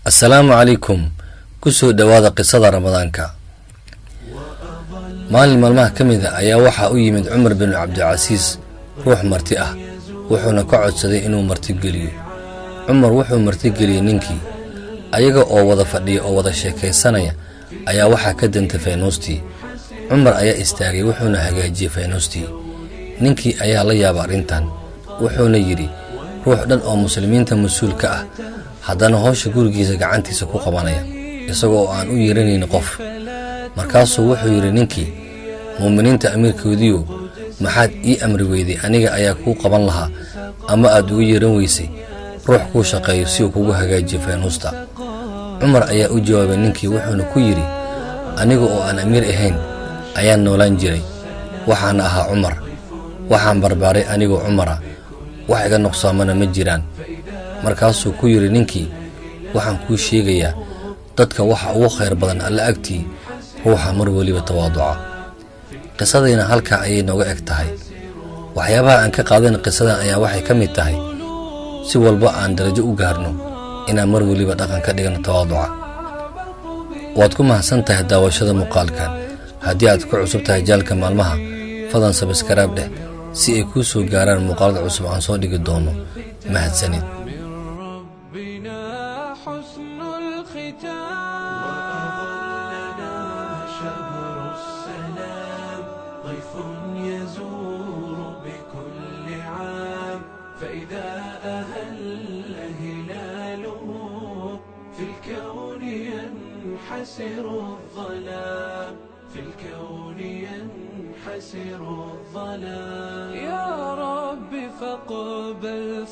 السلام عليكم كسو دوادا قصة رمضانك مال الملمه كميدا ayaa waxa u yimid Umar bin Abdul Aziz ruux marti ah wuxuuna ka codsaday inuu marti geliyo Umar wuxuu marti geliyay ninkii ayaga oo wada fadhiyo oo wada sheekaysanaya ayaa waxa ka dantay faynuustii Umar ayaa istaagay wuxuuna hagaajiyay faynuustii ninkii ayaa la yaabay arintan wuxuuna yiri ruux dhan oo muslimiinta mas'uulka ah haddana hawsha gurigiisa gacantiisa ku qabanaya isagoo aan u yeeranayn qof markaasuu wuxuu yiri ninkii muuminiinta amiirkoodiyo maxaad ii amri weyday aniga ayaa ku qaban lahaa ama aad ugu yeeran weysay ruux ku shaqeeyo si uu kugu hagaajiyo faynuusta Umar ayaa u jawaabay ninkii wuxuuna ku yiri aniga oo aan amiir ahayn ayaan noolaan jiray waxaan ahaa Umar waxaan barbaaray aniga Umar wax iga noqsaamana ma jiraan markaasuu ku yiri ninkii waxaan ku sheegayaa dadka waxa ugu khayr badan alla agtii ruuxa mar waliba tawaaduca qisadayna halka ay nooga eg tahay waxyaabaha aan ka qaadan qisadan ayaa waxay kamid tahay si walba aan darajo u gaarno inaan mar waliba dhaqan ka dhigno tawaaduca waad ku mahadsantahay daawashada muuqaalkan haddii aad ku cusub tahay jaalka maalmaha fadlan subscribe dheh si ay ku soo gaaraan muuqaalada cusub aan soo dhigi doono mahadsanid ضيف يزور بكل عام فإذا أهل هلاله في الكون ينحسر الظلام في الكون ينحسر الظلام يا رب فاقبل